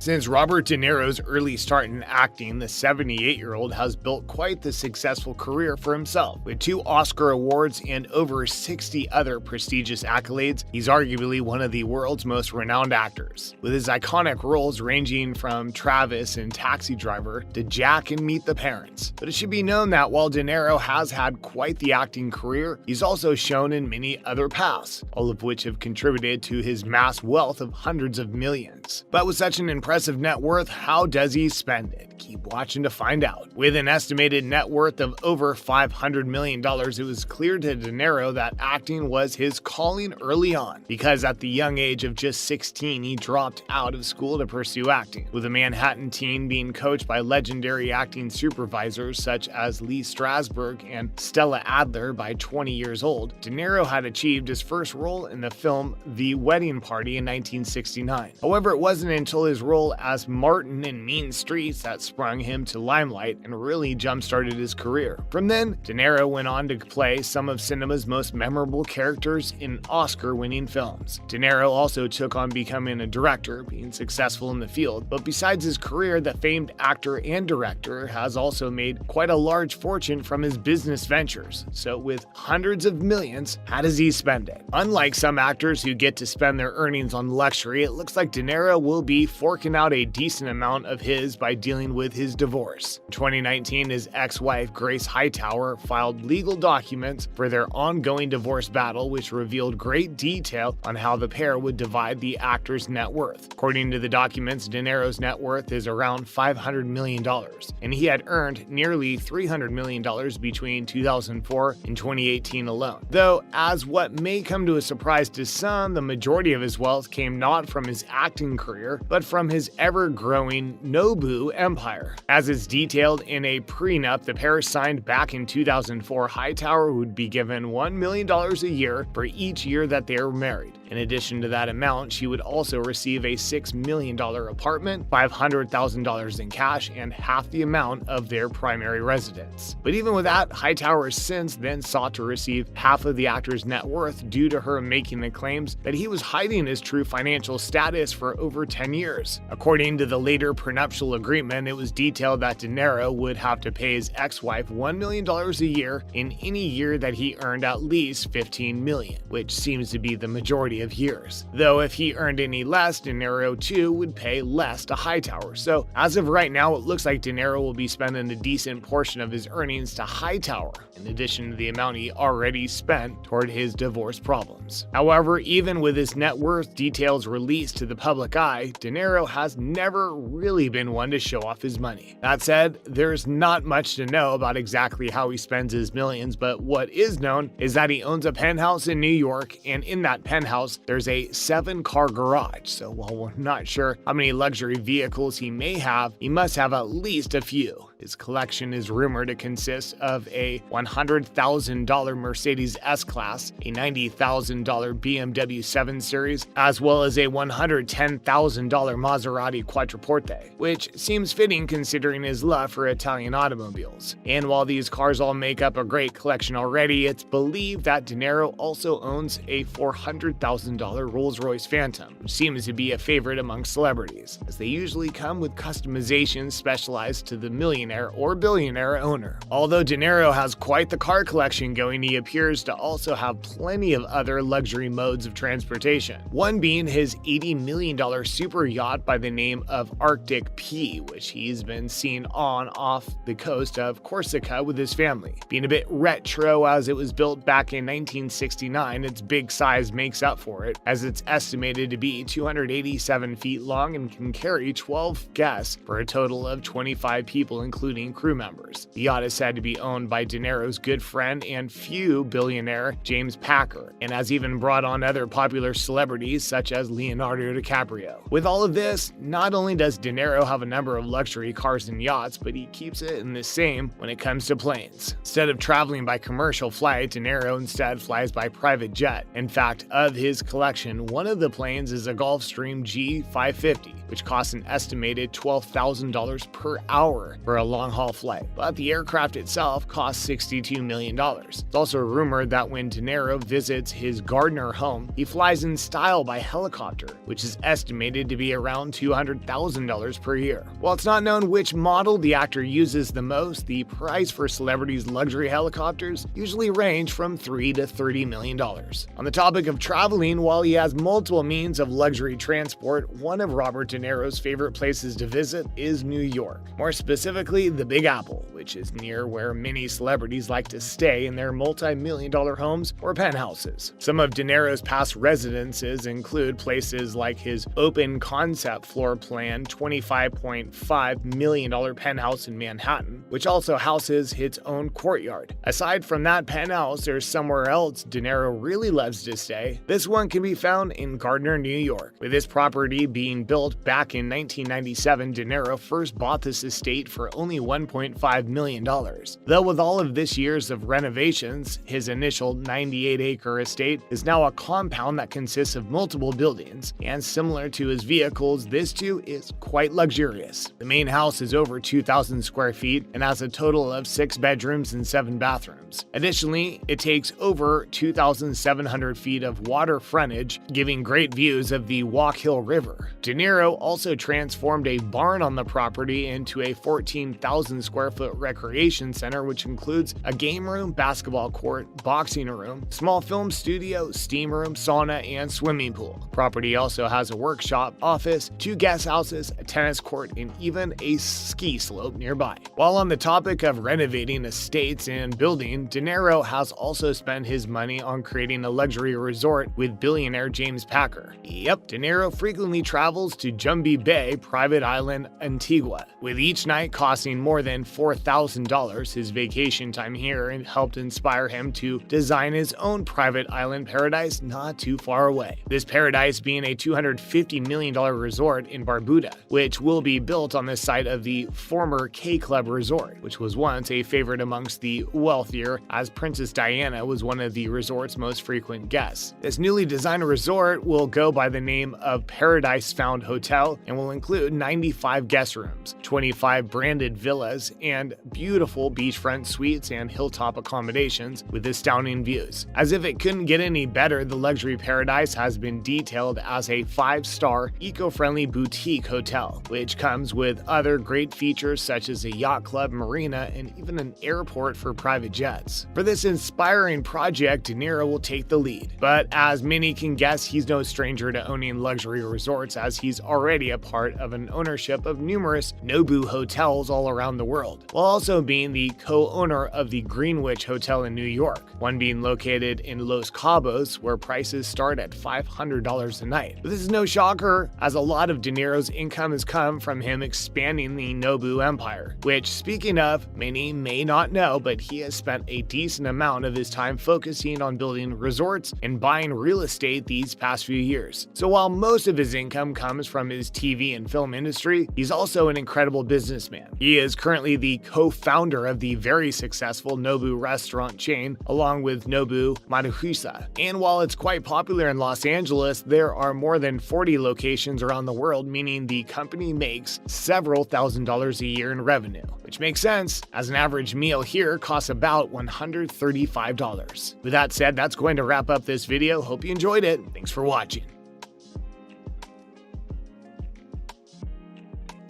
Since Robert De Niro's early start in acting, the 78-year-old has built quite the successful career for himself. With 2 Oscar awards and over 60 other prestigious accolades, he's arguably one of the world's most renowned actors, with his iconic roles ranging from Travis in Taxi Driver to Jack in Meet the Parents. But it should be known that while De Niro has had quite the acting career, he's also shown in many other paths, all of which have contributed to his mass wealth of hundreds of millions. But with such an impressive net worth, how does he spend it? Keep watching to find out. With an estimated net worth of over $500 million, it was clear to De Niro that acting was his calling early on, because at the young age of just 16, he dropped out of school to pursue acting. With a Manhattan teen being coached by legendary acting supervisors such as Lee Strasberg and Stella Adler by 20 years old, De Niro had achieved his first role in the film The Wedding Party in 1969. However, it wasn't until his role as Martin in Mean Streets that sprung him to limelight and really jump-started his career. From then, De Niro went on to play some of cinema's most memorable characters in Oscar-winning films. De Niro also took on becoming a director, being successful in the field, but besides his career, the famed actor and director has also made quite a large fortune from his business ventures. So with hundreds of millions, how does he spend it? Unlike some actors who get to spend their earnings on luxury, it looks like De Niro will be forking out a decent amount of his by dealing with his divorce. In 2019, his ex-wife Grace Hightower filed legal documents for their ongoing divorce battle, which revealed great detail on how the pair would divide the actor's net worth. According to the documents, De Niro's net worth is around $500 million, and he had earned nearly $300 million between 2004 and 2018 alone. Though, as what may come to a surprise to some, the majority of his wealth came not from his acting career, but from his ever-growing Nobu empire. As is detailed in a prenup the pair signed back in 2004, Hightower would be given $1 million a year for each year that they were married. In addition to that amount, she would also receive a $6 million apartment, $500,000 in cash, and half the amount of their primary residence. But even with that, Hightower has since then sought to receive half of the actor's net worth due to her making the claims that he was hiding his true financial status for over 10 years. According to the later prenuptial agreement, it was detailed that De Niro would have to pay his ex-wife $1 million a year in any year that he earned at least $15 million, which seems to be the majority of years. Though if he earned any less, De Niro too would pay less to Hightower. So as of right now, it looks like De Niro will be spending a decent portion of his earnings to Hightower, in addition to the amount he already spent toward his divorce problems. However, even with his net worth details released to the public eye, De Niro has never really been one to show off his money. That said, there's not much to know about exactly how he spends his millions, but what is known is that he owns a penthouse in New York, and in that penthouse, there's a 7-car garage. So while we're not sure how many luxury vehicles he may have, he must have at least a few. His collection is rumored to consist of a $100,000 Mercedes S-Class, a $90,000 BMW 7 Series, as well as a $110,000 Maserati Quattroporte, which seems fitting considering his love for Italian automobiles. And while these cars all make up a great collection already, it's believed that De Niro also owns a $400,000 Rolls-Royce Phantom, which seems to be a favorite among celebrities, as they usually come with customizations specialized to the millionaire or billionaire owner. Although De Niro has quite the car collection going, he appears to also have plenty of other luxury modes of transportation, one being his $80 million super yacht by the name of Arctic P, which he's been seen on off the coast of Corsica with his family. Being a bit retro as it was built back in 1969, its big size makes up for it, as it's estimated to be 287 feet long and can carry 12 guests for a total of 25 people, including crew members. The yacht is said to be owned by De Niro's good friend and few billionaire James Packer, and has even brought on other popular celebrities such as Leonardo DiCaprio. With all of this, not only does De Niro have a number of luxury cars and yachts, but he keeps it in the same when it comes to planes. Instead of traveling by commercial flight, De Niro instead flies by private jet. In fact, of his collection, one of the planes is a Gulfstream G550, which costs an estimated $12,000 per hour for a long-haul flight, but the aircraft itself costs $62 million. It's also rumored that when De Niro visits his Gardner home, he flies in style by helicopter, which is estimated to be around $200,000 per year. While it's not known which model the actor uses the most, the price for celebrities' luxury helicopters usually range from $3 to $30 million. On the topic of traveling, while he has multiple means of luxury transport, one of Robert De Niro's favorite places to visit is New York. More specifically, the Big Apple, which is near where many celebrities like to stay in their multi-million-dollar homes or penthouses. Some of De Niro's past residences include places like his open concept floor plan $25.5 million penthouse in Manhattan, which also houses its own courtyard. Aside from that penthouse, there's somewhere else De Niro really loves to stay. This one can be found in Gardner, New York. With this property being built back in 1997, De Niro first bought this estate for only $1.5 million. Though with all of this years of renovations, his initial 98-acre estate is now a compound that consists of multiple buildings, and similar to his vehicles, this too is quite luxurious. The main house is over 2,000 square feet and has a total of 6 bedrooms and 7 bathrooms. Additionally, it takes over 2,700 feet of water frontage, giving great views of the Walk Hill River. De Niro also transformed a barn on the property into a 14,000 square foot recreation center, which includes a game room, basketball court, boxing room, small film studio, steam room, sauna, and swimming pool. The property also has a workshop, office, 2 guest houses, a tennis court, and even a ski slope nearby. While on the topic of renovating estates and building, De Niro has also spent his money on creating a luxury resort with billionaire James Packer. Yep, De Niro frequently travels to Jumbie Bay, private island Antigua, with each night costing more than $4,000. His vacation time here helped inspire him to design his own private island paradise not too far away. This paradise being a $250 million resort in Barbuda, which will be built on the site of the former K Club Resort, which was once a favorite amongst the wealthier, as Princess Diana was one of the resort's most frequent guests. This newly designed resort will go by the name of Paradise Found Hotel and will include 95 guest rooms, 25 branded villas, and beautiful beachfront suites and hilltop accommodations with astounding views. As if it couldn't get any better, the luxury paradise has been detailed as a 5-star eco-friendly boutique hotel, which comes with other great features such as a yacht club, marina, and even an airport for private jets. For this inspiring project, De Niro will take the lead. But as many can guess, he's no stranger to owning luxury resorts, as he's already a part of an ownership of numerous Nobu hotels all around the world, while also being the co-owner of the Greenwich Hotel in New York, one being located in Los Cabos, where prices start at $500 a night. But this is no shocker, as a lot of De Niro's income has come from him expanding the Nobu empire, which, speaking of, many may not know, but he has spent a decent amount of his time focusing on building resorts and buying real estate these past few years. So while most of his income comes from his TV and film industry, he's also an incredible businessman. He is currently the co-founder of the very successful Nobu restaurant chain, along with Nobu Maruhusa. And while it's quite popular in Los Angeles, there are more than 40 locations around the world, meaning the company makes several $1,000s a year in revenue, which makes sense, as an average meal here costs about $135. With that said, that's going to wrap up this video. Hope you enjoyed it. Thanks for watching.